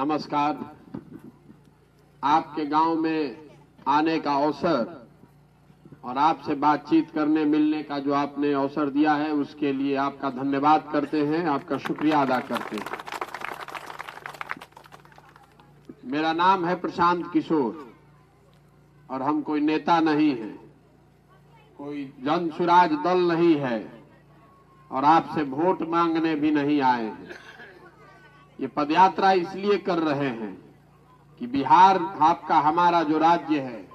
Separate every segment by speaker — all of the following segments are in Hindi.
Speaker 1: नमस्कार। आपके गांव में आने का अवसर और आपसे बातचीत करने मिलने का जो आपने अवसर दिया है उसके लिए आपका धन्यवाद करते हैं, आपका शुक्रिया अदा करते हैं। मेरा नाम है प्रशांत किशोर और हम कोई नेता नहीं हैं, कोई जन सुराज दल नहीं है और आपसे वोट मांगने भी नहीं आए हैं। ये पदयात्रा इसलिए कर रहे हैं कि बिहार आपका हमारा जो राज्य है,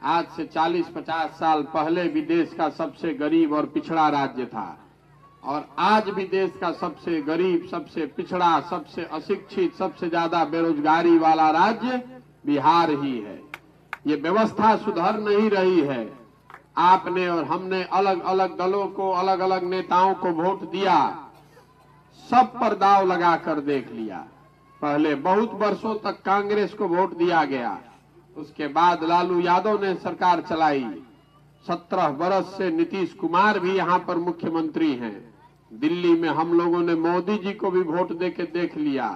Speaker 1: आज से 40-50 साल पहले भी देश का सबसे गरीब और पिछड़ा राज्य था और आज भी देश का सबसे गरीब, सबसे पिछड़ा, सबसे अशिक्षित, सबसे ज्यादा बेरोजगारी वाला राज्य बिहार ही है। ये व्यवस्था सुधर नहीं रही है। आपने और हमने अलग अलग दलों को, अलग अलग नेताओं को वोट दिया, सब पर दाव लगाकर देख लिया। पहले बहुत वर्षों तक कांग्रेस को वोट दिया गया, उसके बाद लालू यादव ने सरकार चलाई। 17 वर्ष से नीतीश कुमार भी यहाँ पर मुख्यमंत्री हैं। दिल्ली में हम लोगों ने मोदी जी को भी वोट देके देख लिया।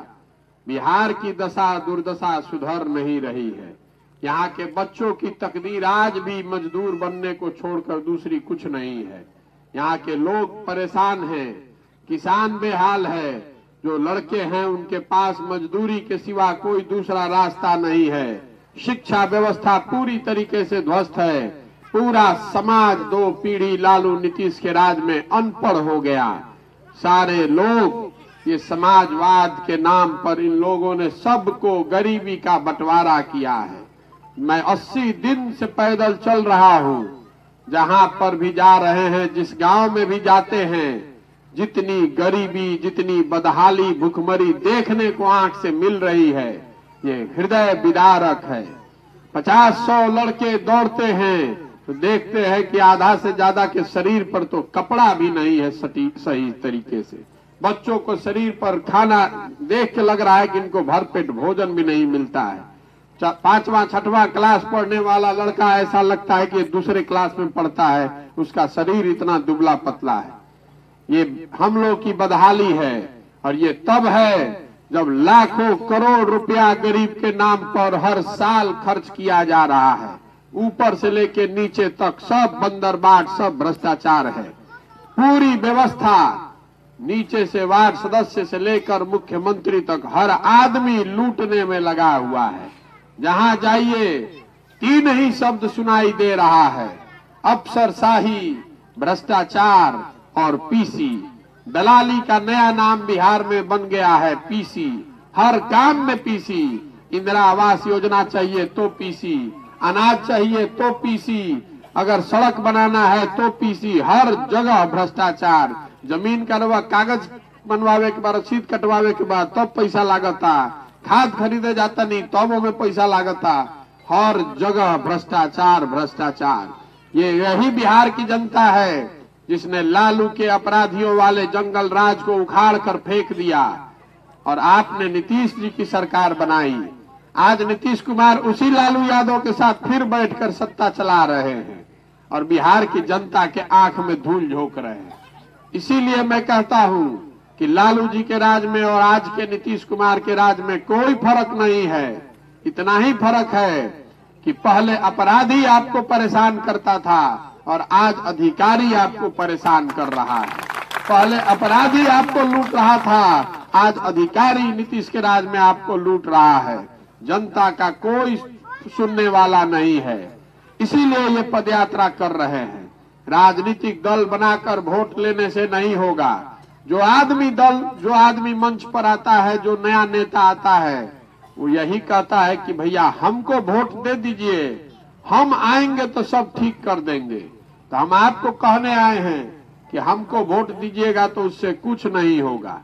Speaker 1: बिहार की दशा दुर्दशा सुधर नहीं रही है। यहाँ के बच्चों की तकदीर आज भी मजदूर बनने को छोड़कर दूसरी कुछ नहीं है। यहाँ के लोग परेशान हैं, किसान बेहाल है, जो लड़के हैं उनके पास मजदूरी के सिवा कोई दूसरा रास्ता नहीं है। शिक्षा व्यवस्था पूरी तरीके से ध्वस्त है। पूरा समाज 2 पीढ़ी लालू नीतीश के राज में अनपढ़ हो गया। सारे लोग ये समाजवाद के नाम पर इन लोगों ने सबको गरीबी का बंटवारा किया है। मैं 80 दिन से पैदल चल रहा हूँ। जहां पर भी जा रहे हैं, जिस गांव में भी जाते हैं, जितनी गरीबी, जितनी बदहाली, भुखमरी देखने को आंख से मिल रही है, ये हृदय विदारक है। 50-100 लड़के दौड़ते हैं तो देखते हैं कि आधा से ज्यादा के शरीर पर तो कपड़ा भी नहीं है सही तरीके से। बच्चों को शरीर पर खाना देख के लग रहा है कि इनको भरपेट भोजन भी नहीं मिलता है। 5वां-6वां क्लास पढ़ने वाला लड़का ऐसा लगता है कि दूसरे क्लास में पढ़ता है, उसका शरीर इतना दुबला पतला है। ये हम लोग की बदहाली है और ये तब है जब लाखों करोड़ रुपया गरीब के नाम पर हर साल खर्च किया जा रहा है। ऊपर से लेके नीचे तक सब बंदरबाट, सब भ्रष्टाचार है। पूरी व्यवस्था नीचे से वार्ड सदस्य से लेकर मुख्यमंत्री तक हर आदमी लूटने में लगा हुआ है। जहां जाइए 3 ही शब्द सुनाई दे रहा है: अफसरशाही, भ्रष्टाचार और पीसी। दलाली का नया नाम बिहार में बन गया है, पीसी। हर काम में पीसी। इंदिरा आवास योजना चाहिए तो पीसी, अनाज चाहिए तो पीसी, अगर सड़क बनाना है तो पीसी। हर जगह भ्रष्टाचार। जमीन का कागज बनवावे के बाद, रसीद कटवावे के बाद तब पैसा लागता। खाद खरीदे जाता नहीं तब में पैसा लागता। हर जगह भ्रष्टाचार भ्रष्टाचार। ये यही बिहार की जनता है जिसने लालू के अपराधियों वाले जंगल राज को उखाड़ कर फेंक दिया और आपने नीतीश जी की सरकार बनाई। आज नीतीश कुमार उसी लालू यादव के साथ फिर बैठकर सत्ता चला रहे हैं और बिहार की जनता के आंख में धूल झोंक रहे हैं। इसीलिए मैं कहता हूं कि लालू जी के राज में और आज के नीतीश कुमार के राज में कोई फर्क नहीं है। इतना ही फर्क है कि पहले अपराधी आपको परेशान करता था और आज अधिकारी आपको परेशान कर रहा है। पहले अपराधी आपको लूट रहा था, आज अधिकारी नीतीश के राज में आपको लूट रहा है। जनता का कोई सुनने वाला नहीं है। इसीलिए ये पदयात्रा कर रहे हैं। राजनीतिक दल बनाकर वोट लेने से नहीं होगा। जो आदमी मंच पर आता है, जो नया नेता आता है, वो यही कहता है कि भैया हमको वोट दे दीजिए, हम आएंगे तो सब ठीक कर देंगे। तो हम आपको कहने आए हैं कि हमको वोट दीजिएगा तो उससे कुछ नहीं होगा।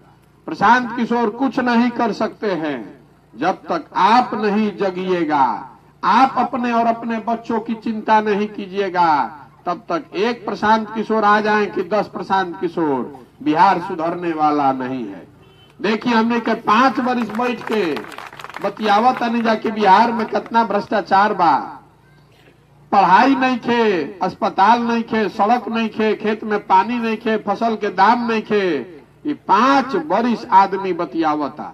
Speaker 1: प्रशांत किशोर कुछ नहीं कर सकते हैं जब तक आप नहीं जगिएगा, आप अपने और अपने बच्चों की चिंता नहीं कीजिएगा, तब तक एक प्रशांत किशोर आ जाए कि 10 प्रशांत किशोर, बिहार सुधरने वाला नहीं है। देखिए हमने के 5 वर्ष बैठ के बतियावत नहीं जाके बिहार में कितना भ्रष्टाचार बा। पढ़ाई नहीं खे, अस्पताल नहीं खे, सड़क नहीं खे, खेत में पानी नहीं खे, फसल के दाम नहीं खे। ये 5 वर्ष आदमी बतियावता।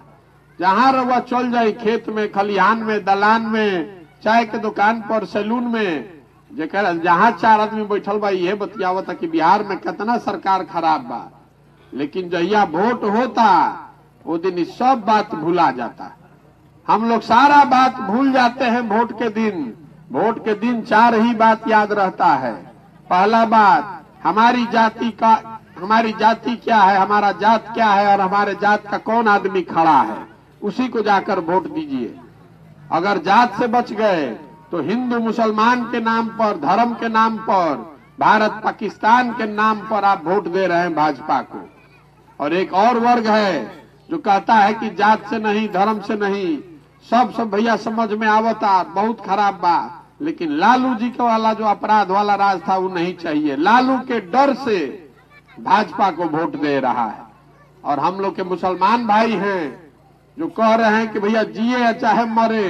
Speaker 1: जहां रवा चल जाई, खेत में, खलिहान में, दलान में, चाय के दुकान पर, सैलून में, जेकर जहां 4 आदमी बैठल बा ये बतियावत कि बिहार में कितना सरकार खराब बा। लेकिन जहिया वोट होता वो दिन इस सब बात भूला जाता। हम लोग सारा बात भूल जाते हैं वोट के दिन। वोट के दिन 4 ही बात याद रहता है। पहला बात, हमारी जाति क्या है, हमारा जात क्या है और हमारे जात का कौन आदमी खड़ा है, उसी को जाकर वोट दीजिए। अगर जात से बच गए तो हिंदू मुसलमान के नाम पर, धर्म के नाम पर, भारत पाकिस्तान के नाम पर आप वोट दे रहे हैं भाजपा को। और एक और वर्ग है जो कहता है कि जात से नहीं, धर्म से नहीं, सब भैया समझ में आवता, बहुत खराब बा, लेकिन लालू जी के वाला जो अपराध वाला राज था वो नहीं चाहिए। लालू के डर से भाजपा को वोट दे रहा है। और हम लोग के मुसलमान भाई हैं जो कह रहे हैं कि भैया जिए या चाहे मरे,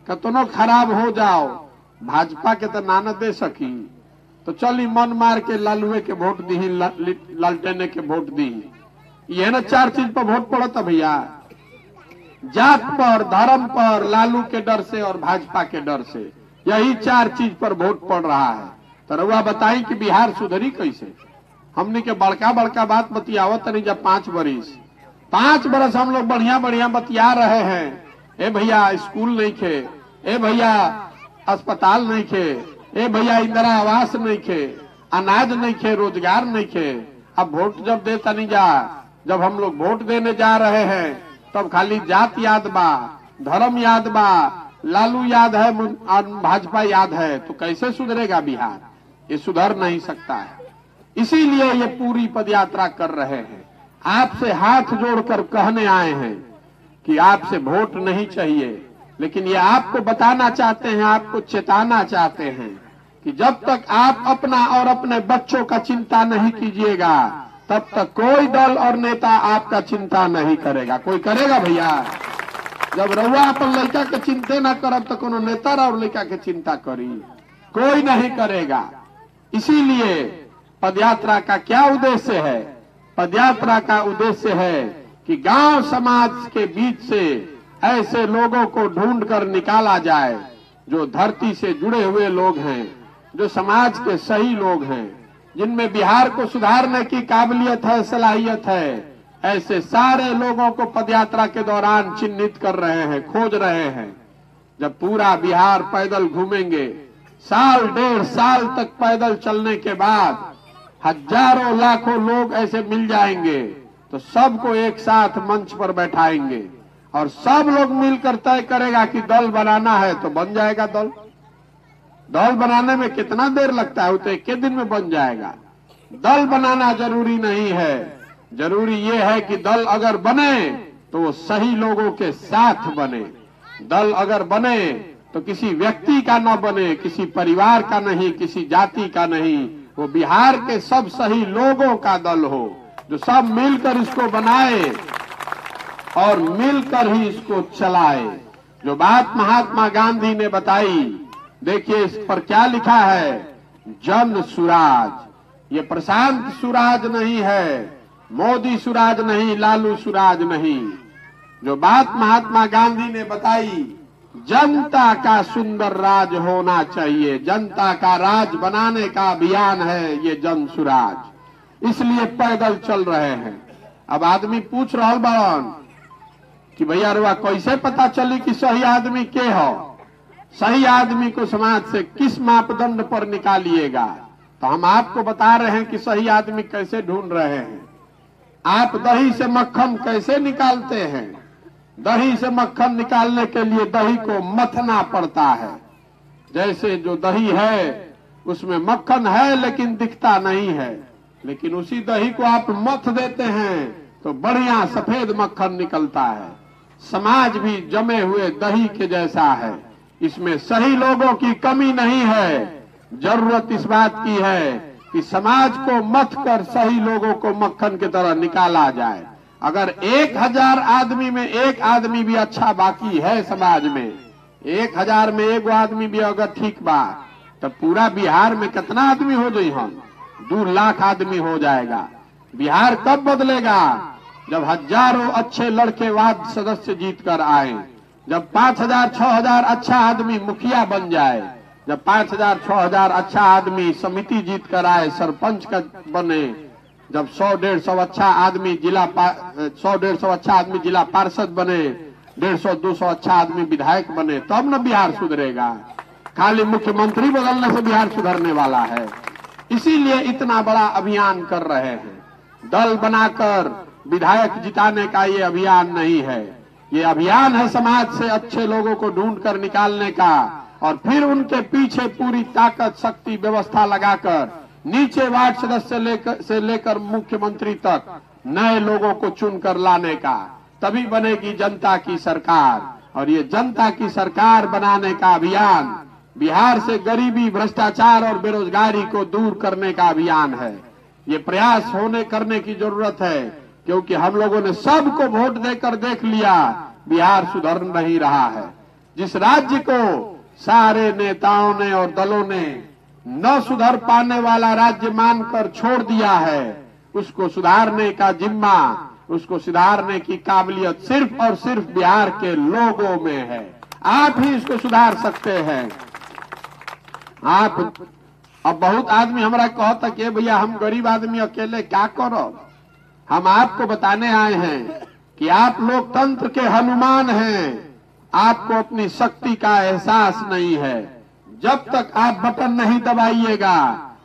Speaker 1: कतनो खराब हो जाओ, भाजपा के तो ना दे सकी, तो चली मन मार के लालुए के वोट दी, लालटेने के वोट दी। ये ना 4 चीज पर वोट पड़ता भैया, जात पर, धर्म पर, लालू के डर से और भाजपा के डर से, यही 4 चीज पर वोट पड़ रहा है। तो रउआ बताई कि बिहार सुधरी कैसे? हमने के बड़का बड़का बात बतियावत नहीं। जब 5 बरस हम लोग बढ़िया बतिया रहे हैं, ए भैया स्कूल नहीं खे, ए भैया अस्पताल नहीं खे, ए भैया इंदिरा आवास नहीं खे, अनाज नहीं खे, रोजगार नहीं खे। अब वोट जब देता नहीं जा, जब हम लोग वोट देने जा रहे हैं तब खाली जात याद बा, धर्म याद बा, लालू याद है, भाजपा याद है, तो कैसे सुधरेगा बिहार? ये सुधर नहीं सकता है। इसीलिए ये पूरी पदयात्रा कर रहे हैं। आपसे हाथ जोड़कर कहने आए हैं कि आपसे वोट नहीं चाहिए, लेकिन ये आपको बताना चाहते हैं, आपको चेताना चाहते हैं कि जब तक आप अपना और अपने बच्चों का चिंता नहीं कीजिएगा, तब तक कोई दल और नेता आपका चिंता नहीं करेगा। कोई करेगा भैया? जब रउआ अपन लड़का के चिंता न करब तो कोनो नेता और लड़का के चिंता करी? कोई नहीं करेगा। इसीलिए पदयात्रा का क्या उद्देश्य है? पदयात्रा का उद्देश्य है कि गांव समाज के बीच से ऐसे लोगों को ढूंढकर निकाला जाए जो धरती से जुड़े हुए लोग हैं, जो समाज के सही लोग हैं, जिनमें बिहार को सुधारने की काबिलियत है, सलाहियत है। ऐसे सारे लोगों को पदयात्रा के दौरान चिन्हित कर रहे हैं, खोज रहे हैं। जब पूरा बिहार पैदल घूमेंगे, 1.5 साल तक पैदल चलने के बाद हजारों लाखों लोग ऐसे मिल जाएंगे, तो सबको एक साथ मंच पर बैठाएंगे और सब लोग मिलकर तय करेगा कि दल बनाना है तो बन जाएगा दल। दल बनाने में कितना देर लगता है? वो तो 1 दिन में बन जाएगा। दल बनाना जरूरी नहीं है, जरूरी ये है कि दल अगर बने तो वो सही लोगों के साथ बने। दल अगर बने तो किसी व्यक्ति का न बने, किसी परिवार का नहीं, किसी जाति का नहीं, वो बिहार के सब सही लोगों का दल हो, जो सब मिलकर इसको बनाए और मिलकर ही इसको चलाए। जो बात महात्मा गांधी ने बताई, देखिए इस पर क्या लिखा है, जन सुराज। ये प्रशांत सुराज नहीं है, मोदी सुराज नहीं, लालू सुराज नहीं। जो बात महात्मा गांधी ने बताई, जनता का सुंदर राज होना चाहिए, जनता का राज बनाने का अभियान है ये जन सुराज। इसलिए पैदल चल रहे हैं। अब आदमी पूछ रहा बड़न कि भैया रुआ कैसे पता चली कि सही आदमी के हो? सही आदमी को समाज से किस मापदंड पर निकालिएगा? तो हम आपको बता रहे हैं कि सही आदमी कैसे ढूंढ रहे हैं। आप दही से मक्खन कैसे निकालते हैं? दही से मक्खन निकालने के लिए दही को मथना पड़ता है। जैसे जो दही है उसमें मक्खन है लेकिन दिखता नहीं है, लेकिन उसी दही को आप मथ देते हैं तो बढ़िया सफेद मक्खन निकलता है। समाज भी जमे हुए दही के जैसा है, इसमें सही लोगों की कमी नहीं है। जरूरत इस बात की है कि समाज को मथ कर सही लोगों को मक्खन की तरह निकाला जाए। अगर 1000 आदमी में 1 आदमी भी अच्छा बाकी है समाज में, 1000 में 1 आदमी भी अगर ठीक बा, तो पूरा बिहार में कितना आदमी हो जाए? हम 2 लाख आदमी हो जाएगा। बिहार कब बदलेगा? जब हजारों अच्छे लड़के वार्ड सदस्य जीत कर आए, जब 5,000 6,000 अच्छा आदमी मुखिया बन जाए, जब 5,000 6,000 अच्छा आदमी समिति जीत कर आए, सरपंच का बने, जब 100-150 अच्छा आदमी 100-150 अच्छा आदमी जिला पार्षद बने, 150-200 अच्छा आदमी विधायक बने, तब न बिहार सुधरेगा। खाली मुख्यमंत्री बदलने से बिहार सुधरने वाला है? इसीलिए इतना बड़ा अभियान कर रहे हैं। दल बनाकर विधायक जिताने का ये अभियान नहीं है, ये अभियान है समाज से अच्छे लोगों को ढूंढ कर निकालने का, और फिर उनके पीछे पूरी ताकत शक्ति व्यवस्था लगाकर नीचे वार्ड सदस्य से लेकर मुख्यमंत्री तक नए लोगों को चुनकर लाने का। तभी बनेगी जनता की सरकार। और ये जनता की सरकार बनाने का अभियान बिहार से गरीबी, भ्रष्टाचार और बेरोजगारी को दूर करने का अभियान है। ये प्रयास करने की जरूरत है, क्योंकि हम लोगों ने सबको वोट देकर देख लिया, बिहार सुधर नहीं रहा है। जिस राज्य को सारे नेताओं ने और दलों ने न सुधर पाने वाला राज्य मानकर छोड़ दिया है, उसको सुधारने का जिम्मा, उसको सुधारने की काबिलियत सिर्फ और सिर्फ बिहार के लोगों में है। आप ही इसको सुधार सकते हैं। आप अब बहुत आदमी हमारा कहता कि भैया हम गरीब आदमी अकेले क्या करो। हम आपको बताने आए हैं कि आप लोकतंत्र के हनुमान हैं। आपको अपनी शक्ति का एहसास नहीं है। जब तक आप बटन नहीं दबाइएगा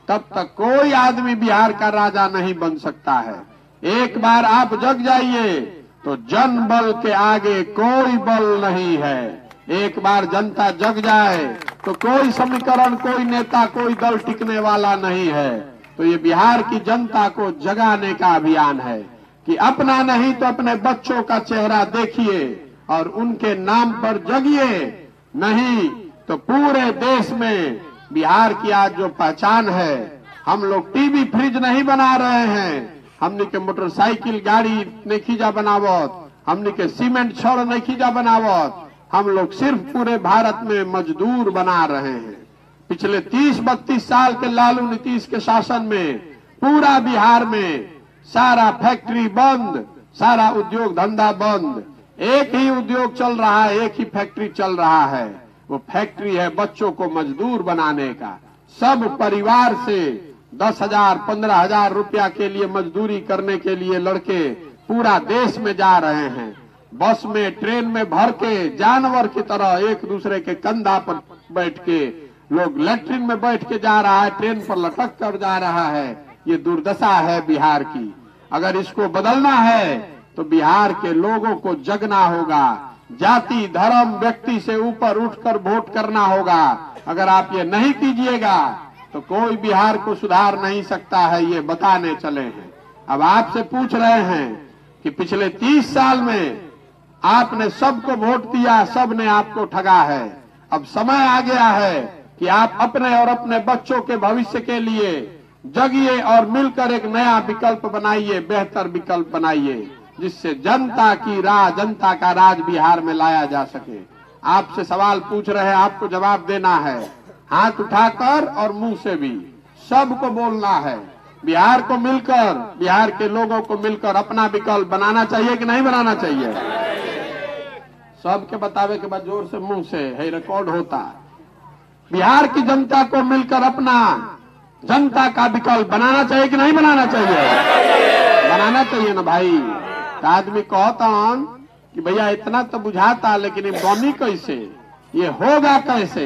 Speaker 1: तब तक कोई आदमी बिहार का राजा नहीं बन सकता है। एक बार आप जग जाइए तो जन बल के आगे कोई बल नहीं है। एक बार जनता जग जाए तो कोई समीकरण, कोई नेता, कोई दल टिकने वाला नहीं है। तो ये बिहार की जनता को जगाने का अभियान है कि अपना नहीं तो अपने बच्चों का चेहरा देखिए और उनके नाम पर जगिए। नहीं तो पूरे देश में बिहार की आज जो पहचान है, हम लोग टीवी फ्रिज नहीं बना रहे हैं, हमने के मोटरसाइकिल गाड़ी नहीं खींचा बनावत, हमने के सीमेंट छड़ नहीं खींचा बनावत, हम लोग सिर्फ पूरे भारत में मजदूर बना रहे हैं। पिछले 30-32 साल के लालू नीतीश के शासन में पूरा बिहार में सारा फैक्ट्री बंद, सारा उद्योग धंधा बंद। एक ही उद्योग चल रहा है, एक ही फैक्ट्री चल रहा है। वो फैक्ट्री है बच्चों को मजदूर बनाने का। सब परिवार से 10,000 15,000 रुपया के लिए मजदूरी करने के लिए लड़के पूरा देश में जा रहे हैं। बस में, ट्रेन में भर के जानवर की तरह एक दूसरे के कंधा पर बैठ के लोग लैट्रिन में बैठ के जा रहा है, ट्रेन पर लटक कर जा रहा है। ये दुर्दशा है बिहार की। अगर इसको बदलना है तो बिहार के लोगों को जगना होगा। जाति, धर्म, व्यक्ति से ऊपर उठकर वोट करना होगा। अगर आप ये नहीं कीजिएगा तो कोई बिहार को सुधार नहीं सकता है, ये बताने चले हैं। अब आपसे पूछ रहे हैं कि पिछले 30 साल में आपने सबको वोट दिया, सबने आपको ठगा है। अब समय आ गया है कि आप अपने और अपने बच्चों के भविष्य के लिए जगिए और मिलकर एक नया विकल्प बनाइए, बेहतर विकल्प बनाइए, जिससे जनता की राह, जनता का राज बिहार में लाया जा सके। आपसे सवाल पूछ रहे हैं, आपको जवाब देना है, हाथ उठाकर और मुंह से भी सबको बोलना है। बिहार को मिलकर, बिहार के लोगों को मिलकर अपना विकल्प बनाना चाहिए कि नहीं बनाना चाहिए? सबके बतावे के बाद जोर से मुंह से है, रिकॉर्ड होता। बिहार की जनता को मिलकर अपना जनता का विकल्प बनाना चाहिए कि नहीं बनाना चाहिए? बनाना चाहिए ना भाई। तो आदमी कहता कि भैया इतना तो बुझाता, लेकिन ये बनी कैसे, ये होगा कैसे?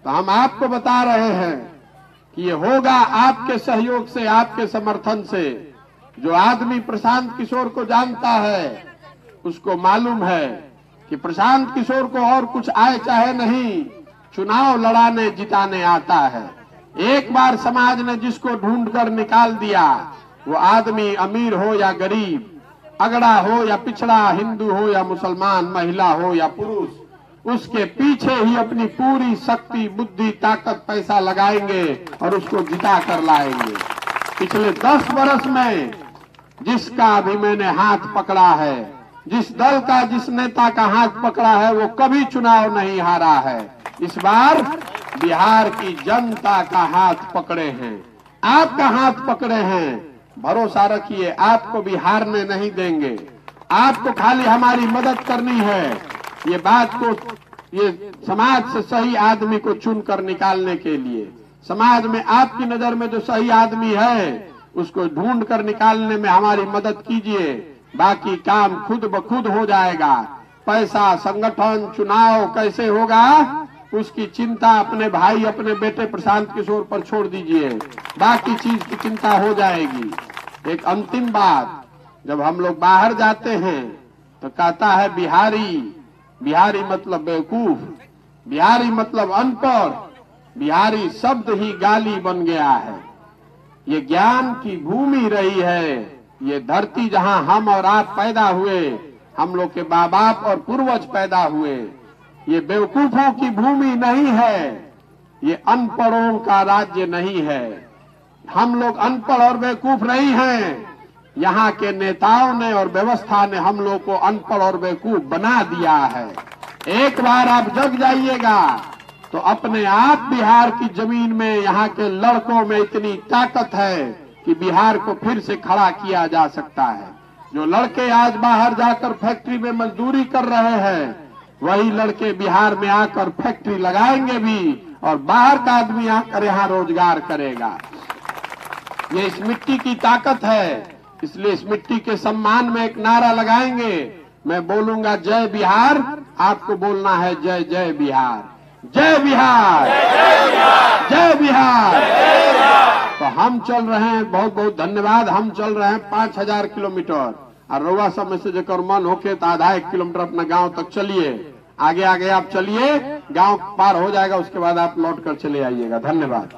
Speaker 1: तो हम आपको बता रहे हैं कि ये होगा आपके सहयोग से, आपके समर्थन से। जो आदमी प्रशांत किशोर को जानता है उसको मालूम है कि प्रशांत किशोर को और कुछ आए चाहे नहीं, चुनाव लड़ाने जिताने आता है। एक बार समाज ने जिसको ढूंढकर निकाल दिया, वो आदमी अमीर हो या गरीब, अगड़ा हो या पिछड़ा, हिंदू हो या मुसलमान, महिला हो या पुरुष, उसके पीछे ही अपनी पूरी शक्ति, बुद्धि, ताकत, पैसा लगाएंगे और उसको जिता कर लाएंगे। पिछले 10 वर्ष में जिसका भी मैंने हाथ पकड़ा है, जिस दल का, जिस नेता का हाथ पकड़ा है, वो कभी चुनाव नहीं हारा है। इस बार बिहार की जनता का हाथ पकड़े हैं, आपका हाथ पकड़े हैं। भरोसा रखिए, आपको भी हारने नहीं देंगे। आपको खाली हमारी मदद करनी है। ये बात को, ये समाज से सही आदमी को चुनकर निकालने के लिए, समाज में आपकी नजर में जो सही आदमी है उसको ढूंढ कर निकालने में हमारी मदद कीजिए। बाकी काम खुद ब खुद हो जाएगा। पैसा, संगठन, चुनाव कैसे होगा उसकी चिंता अपने भाई, अपने बेटे प्रशांत किशोर पर छोड़ दीजिए। बाकी चीज की चिंता हो जाएगी। एक अंतिम बात, जब हम लोग बाहर जाते हैं तो कहता है बिहारी, बिहारी मतलब बेवकूफ, बिहारी मतलब अनपढ़, बिहारी शब्द ही गाली बन गया है। ये ज्ञान की भूमि रही है। ये धरती जहां हम और आप पैदा हुए, हम लोग के माँ बाप और पूर्वज पैदा हुए, ये बेवकूफों की भूमि नहीं है। ये अनपढ़ों का राज्य नहीं है। हम लोग अनपढ़ और बेवकूफ नहीं हैं। यहाँ के नेताओं ने और व्यवस्था ने हम लोग को अनपढ़ और बेवकूफ बना दिया है। एक बार आप जग जाइएगा तो अपने आप बिहार की जमीन में, यहाँ के लड़कों में इतनी ताकत है कि बिहार को फिर से खड़ा किया जा सकता है। जो लड़के आज बाहर जाकर फैक्ट्री में मजदूरी कर रहे हैं, वही लड़के बिहार में आकर फैक्ट्री लगाएंगे भी और बाहर का आदमी आकर यहाँ रोजगार करेगा। ये इस मिट्टी की ताकत है। इसलिए इस मिट्टी के सम्मान में एक नारा लगाएंगे। मैं बोलूंगा जय बिहार, आपको बोलना है जय जय बिहार, जय बिहार, जय बिहार। तो हम चल रहे हैं, बहुत बहुत धन्यवाद। हम चल रहे हैं 5000 किलोमीटर, और रउआ सब में से जेकर मन होके तो आधा 1 किलोमीटर अपना गांव तक चलिए। आगे आगे आप चलिए, गांव पार हो जाएगा, उसके बाद आप लौट कर चले आइएगा। धन्यवाद।